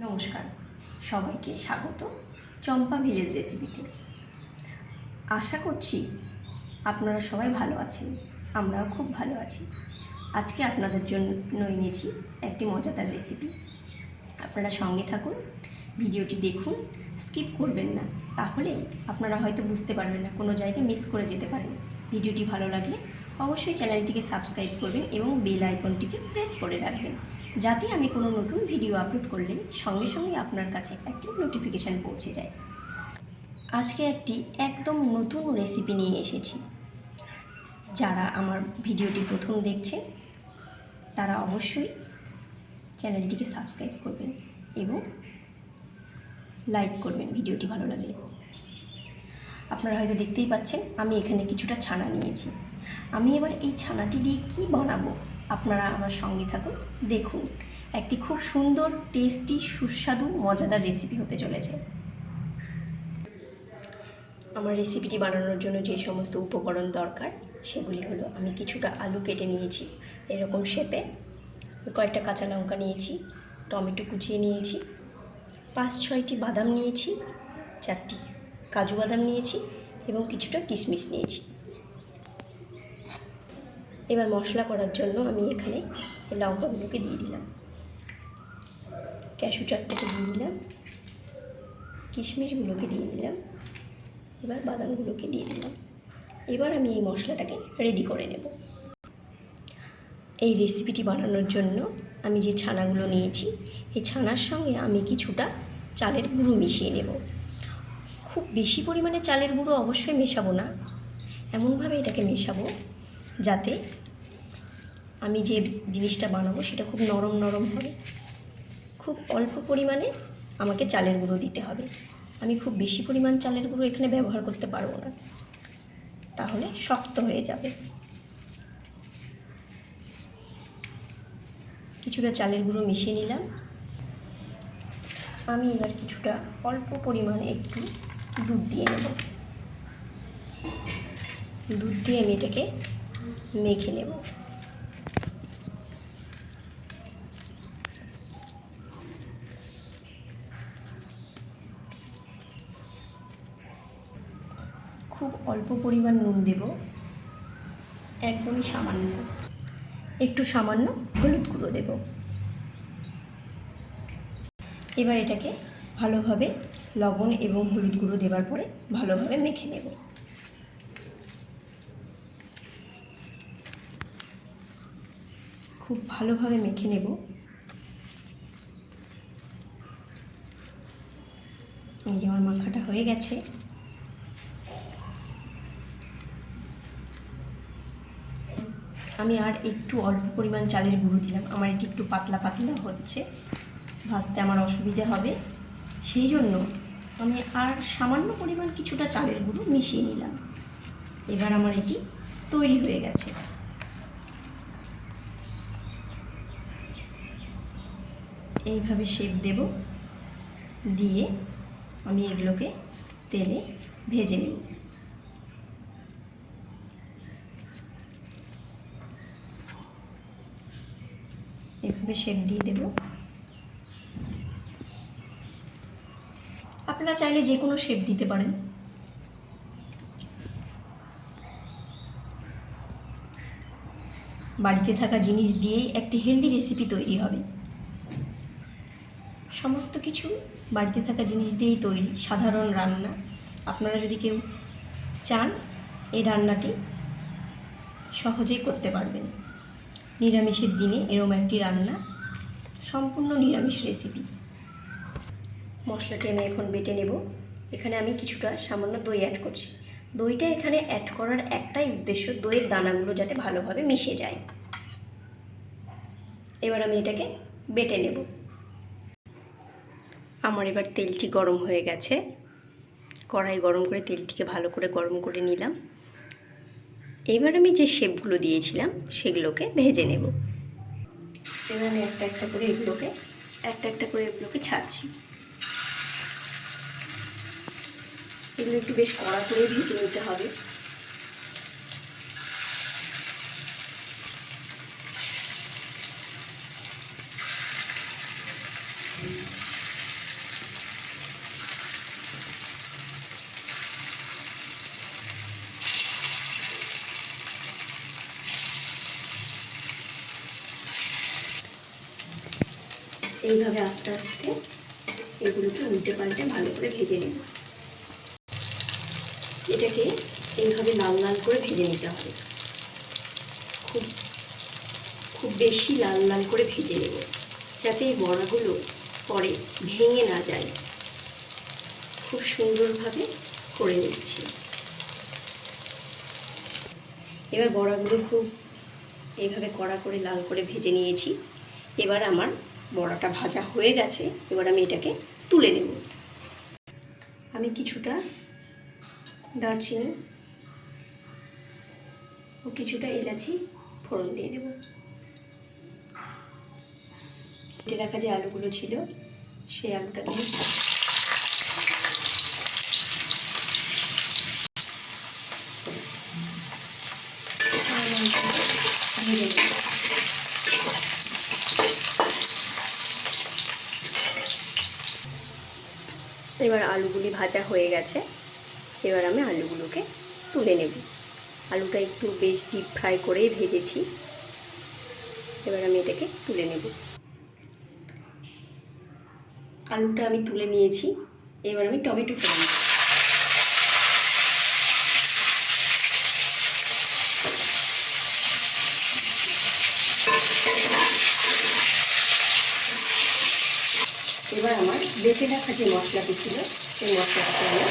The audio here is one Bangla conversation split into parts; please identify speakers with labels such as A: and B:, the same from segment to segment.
A: নমস্কার, সবাইকে স্বাগত চম্পা ভিলেজ রেসিপিতে। আশা করছি আপনারা সবাই ভালো আছেন, আমরাও খুব ভালো আছি। আজকে আপনাদের জন্য এনেছি একটি মজাদার রেসিপি। আপনারা সঙ্গে থাকুন, ভিডিওটি দেখুন, স্কিপ করবেন না, তাহলে আপনারা হয়তো বুঝতে পারবেন না, কোনো জায়গায় মিস করে যেতে পারেন। ভিডিওটি ভালো লাগলে অবশ্যই চ্যানেলটিকে সাবস্ক্রাইব করবেন এবং বেল আইকনটিকে প্রেস করে রাখবেন, যাতে আমি কোনো নতুন ভিডিও আপলোড করলে সঙ্গে সঙ্গে আপনার কাছে একটি নোটিফিকেশান পৌঁছে যায়। আজকে একটি একদম নতুন রেসিপি নিয়ে এসেছি। যারা আমার ভিডিওটি প্রথম দেখছেন তারা অবশ্যই চ্যানেলটিকে সাবস্ক্রাইব করবেন এবং লাইক করবেন ভিডিওটি ভালো লাগলে। আপনারা হয়তো দেখতেই পাচ্ছেন আমি এখানে কিছুটা ছানা নিয়েছি। আমি এবার এই ছানাটি দিয়ে কি বানাবো আপনারা আমার সঙ্গে থাকুন, দেখুন। একটি খুব সুন্দর, টেস্টি, সুস্বাদু, মজাদার রেসিপি হতে চলেছে। আমার রেসিপিটি বানানোর জন্য যে সমস্ত উপকরণ দরকার সেগুলি হলো, আমি কিছুটা আলু কেটে নিয়েছি এরকম শেপে, কয়েকটা কাঁচা লঙ্কা নিয়েছি, টমেটো কুচিয়ে নিয়েছি, 5-6টি বাদাম নিয়েছি, 4টি কাজু বাদাম নিয়েছি এবং কিছুটা কিশমিশ নিয়েছি। এবার মশলা করার জন্য আমি এখানে লঙ্কাগুলোকে দিয়ে দিলাম, ক্যাশু 4টেকে দিয়ে দিলাম, কিশমিশগুলোকে দিয়ে দিলাম, এবার বাদামগুলোকে দিয়ে দিলাম। এবার আমি এই মশলাটাকে রেডি করে নেব। এই রেসিপিটি বানানোর জন্য আমি যে ছানাগুলো নিয়েছি, এই ছানার সঙ্গে আমি কিছুটা চালের গুঁড়ো মিশিয়ে নেব। খুব বেশি পরিমাণে চালের গুঁড়ো অবশ্যই মেশাবো না, এমনভাবে এটাকে মেশাবো যাতে আমি যে জিনিসটা বানাবো সেটা খুব নরম নরম হবে। খুব অল্প পরিমাণে আমাকে চালের গুঁড়ো দিতে হবে। আমি খুব বেশি পরিমাণ চালের গুঁড়ো এখানে ব্যবহার করতে পারবো না, তাহলে শক্ত হয়ে যাবে। কিছুটা চালের গুঁড়ো মিশিয়ে নিলাম। আমি এবার কিছুটা অল্প পরিমাণে একটু দুধ দিয়ে নেব। দুধ দিয়ে আমি এটাকে মেখে নেব। খুব অল্প পরিমাণ নুন দেব, একদমই সামান্য, একটু সামান্য হলুদ গুঁড়ো দেব। এবার এটাকে ভালোভাবে লবণ এবং হলুদ গুঁড়ো দেওয়ার পরে ভালোভাবে মেখে নেব। খুব ভালোভাবে মেখে নেব। এই যে আমার মাখাটা হয়ে গেছে। আমি আর একটু অল্প পরিমাণ চালের গুঁড়ো দিলাম, আমার এটি একটু পাতলা পাতলা হচ্ছে, ভাজতে আমার অসুবিধে হবে, সেই জন্য আমি আর সামান্য পরিমাণ কিছুটা চালের গুঁড়ো মিশিয়ে নিলাম। এবার আমার এটি তৈরি হয়ে গেছে। এইভাবে শেপ দেব, দিয়ে আমি এগুলোকে তেলে ভেজে নেব। এভাবে শেপ দিয়ে দেব। আপনারা চাইলে যে কোনো শেপ দিতে পারেন। বাড়িতে থাকা জিনিস দিয়েই একটি হেলদি রেসিপি তৈরি হবে। সমস্ত কিছু বাড়িতে থাকা জিনিস দিয়েই তৈরি, সাধারণ রান্না। আপনারা যদি কেউ চান এই রান্নাটি সহজেই করতে পারবেন। নিরামিষের দিনে এরকম একটি রান্না, সম্পূর্ণ নিরামিষ রেসিপি। মশলাটি আমি এখন বেটে নেব। এখানে আমি কিছুটা সামান্য দই অ্যাড করছি। দইটা এখানে অ্যাড করার একটাই উদ্দেশ্য, দইয়ের দানাগুলো যাতে ভালোভাবে মিশে যায়। এবার আমি এটাকে বেটে নেব। আমার এবার তেলটি গরম হয়ে গেছে। কড়াই গরম করে তেলটিকে ভালো করে গরম করে নিলাম। এবার আমি যে শেপগুলো দিয়েছিলাম সেগুলোকে ভেজে নেব। এবার আমি একটা একটা করে এগুলোকে ছাড়ছি। এগুলো একটু বেশ কড়া করে ভেজে নিতে হবে। এইভাবে আস্তে আস্তে এগুলোকে উল্টে পাল্টে ভালো করে ভেজে নেব। এটাকে এইভাবে লাল লাল করে ভেজে নিতে হবে, খুব খুব বেশি লাল লাল করে ভেজে নেব, যাতে এই বড়াগুলো পরে ভেঙে না যায়। খুব সুন্দরভাবে করে নিচ্ছি। এবার বড়াগুলো খুব এইভাবে কড়া করে লাল করে ভেজে নিয়েছি। এবার আমার বড়াটা ভাজা হয়ে গেছে। এবার আমি এটাকে তুলে নেব। আমি কিছুটা দারচিনি ও কিছুটা এলাচি ফোড়ন দিয়ে দেব। কেটে রাখা যে আলুগুলো ছিল সেই আলুটাকে ভেজে নেব। এবার আলুগুলি ভাজা হয়ে গেছে। এবার আমি আলুগুলোকে তুলে নেব। আলুটা একটু বেশ ডিপ ফ্রাই করেই ভেজেছি। এবার আমি এটাকে তুলে নেব। আলুটা আমি তুলে নিয়েছি। এবার আমি টমেটো ফেলে নেব। এবার আমার বেটে রাখা যে মশলাটি ছিল সেই মশলাটাকে আমি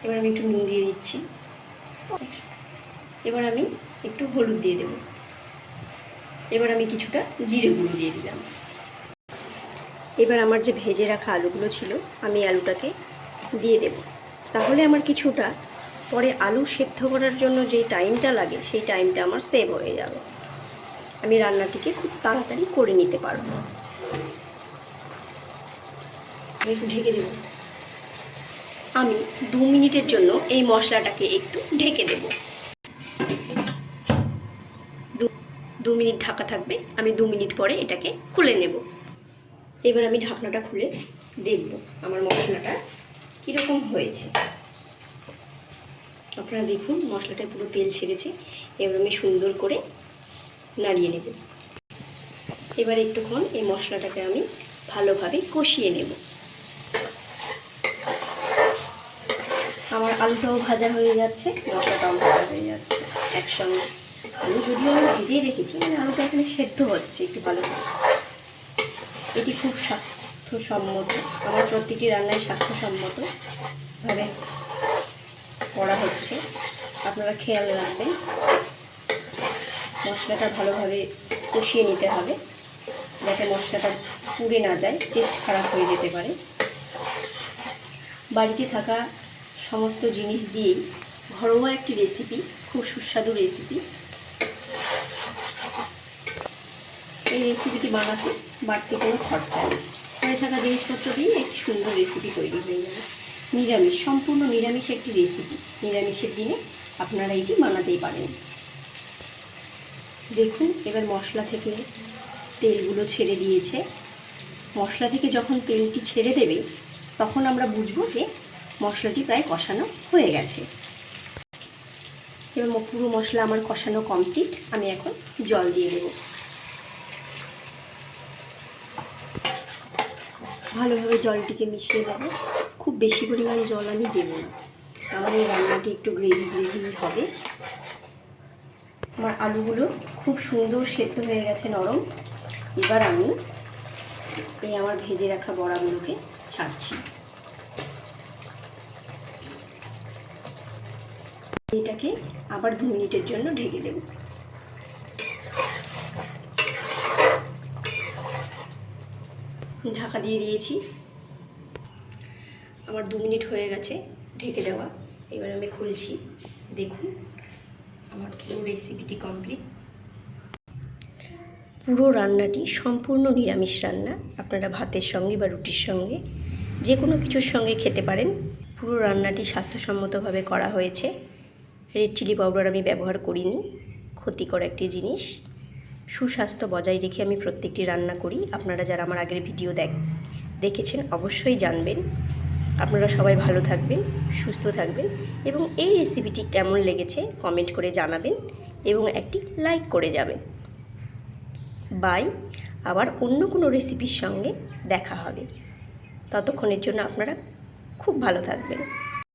A: এবার আমি একটু নুন দিয়ে দিচ্ছি। এবার আমি একটু হলুদ দিয়ে দেব। এবার আমি কিছুটা জিরে গুঁড়ো দিয়ে দিলাম। এবার আমার যে ভেজে রাখা আলুগুলো ছিল আমি আলুটাকে দিয়ে দেব। তাহলে আমার কিছুটা পরে আলু সেদ্ধ করার জন্য যে টাইমটা লাগে সেই টাইমটা আমার সেভ হয়ে যাবে। আমি রান্নাটিকে খুব তাড়াতাড়ি করে নিতে পারব। একটু ঢেকে দেব। আমি 2 মিনিটের জন্য এই মশলাটাকে একটু ঢেকে দেব। 2 মিনিট ঢাকা থাকবে। আমি 2 মিনিট পরে এটাকে খুলে নেব। এবার আমি ঢাকনাটা খুলে দেখব আমার মশলাটা কীরকম হয়েছে। আপনারা দেখুন মশলাটা পুরো তেল ছেড়েছে। এবার আমি সুন্দর করে নাড়িয়ে নেব। এবার একটুক্ষণ এই মশলাটাকে আমি ভালোভাবে কষিয়ে নেব। আমার আলুটাও ভাজা হয়ে যাচ্ছে, মশলাটাও ভাজা হয়ে যাচ্ছে একসঙ্গে। আলু যদিও আমি ভেজেই রেখেছি, মানে আলুটা এখানে সেদ্ধ হচ্ছে একটু ভালো করে। এটি খুব স্বাস্থ্যসম্মত। আমার প্রত্যেকটি রান্নায় স্বাস্থ্যসম্মতভাবে করা হচ্ছে। আপনারা খেয়াল রাখবেন। মশলাটা ভালোভাবে কষিয়ে নিতে হবে, যাতে মশলাটা পুড়ে না যায়, টেস্ট খারাপ হয়ে যেতে পারে। বাড়িতে থাকা সমস্ত জিনিস দিয়েই ঘরোয়া একটি রেসিপি, খুব সুস্বাদু রেসিপি। এই রেসিপিটি বানাতে বাড়তি কোনো খরচা নেই। ঘরে থাকা জিনিসপত্র দিয়ে একটি সুন্দর রেসিপি তৈরি হয়ে যাবে। নিরামিষ, সম্পূর্ণ নিরামিষ একটি রেসিপি। নিরামিষের দিনে আপনারা এটি বানাতেই পারেন। দেখুন এবার মশলা থেকে তেলগুলো ছেড়ে দিয়েছে। মশলা থেকে যখন তেলটি ছেড়ে দেবে তখন আমরা বুঝবো যে মশলাটি প্রায় কষানো হয়ে গেছে। এবার পুরো মশলা আমার কষানো কমপ্লিট। আমি এখন জল দিয়ে দেব। ভালোভাবে জলটিকে মিশিয়ে দেবো। খুব বেশি পরিমাণে জল আমি দেব না, আমার এই রান্নাটি একটু গ্রেভি হবে। আমার আলুগুলো খুব সুন্দর সেদ্ধ হয়ে গেছে, নরম। এবার আমি এই আমার ভেজে রাখা বড়াগুলোকে ছাড়ছি। এটাকে আবার 2 মিনিটের জন্য ঢেকে দেব। ঢাকা দিয়ে দিয়েছি। আমার 2 মিনিট হয়ে গেছে ঢেকে দেওয়া। এবার আমি খুলছি। দেখুন আমার পুরো রেসিপিটি কমপ্লিট। পুরো রান্নাটি সম্পূর্ণ নিরামিষ রান্না। আপনারা ভাতের সঙ্গে বা রুটির সঙ্গে যে কোনো কিছুর সঙ্গে খেতে পারেন। পুরো রান্নাটি স্বাস্থ্যসম্মতভাবে করা হয়েছে। রেড চিলি পাউডার আমি ব্যবহার করিনি, ক্ষতিকর একটি জিনিস। সুস্বাস্থ্য বজায় রেখে আমি প্রত্যেকটি রান্না করি। আপনারা যারা আমার আগের ভিডিও দেখেছেন অবশ্যই জানবেন। আপনারা সবাই ভালো থাকবেন, সুস্থ থাকবেন এবং এই রেসিপিটি কেমন লেগেছে কমেন্ট করে জানাবেন। এবং একটি লাইক করে যাবেন। বাই। আবার অন্য কোনো রেসিপির সঙ্গে দেখা হবে। ততক্ষণের জন্য আপনারা খুব ভালো থাকবেন।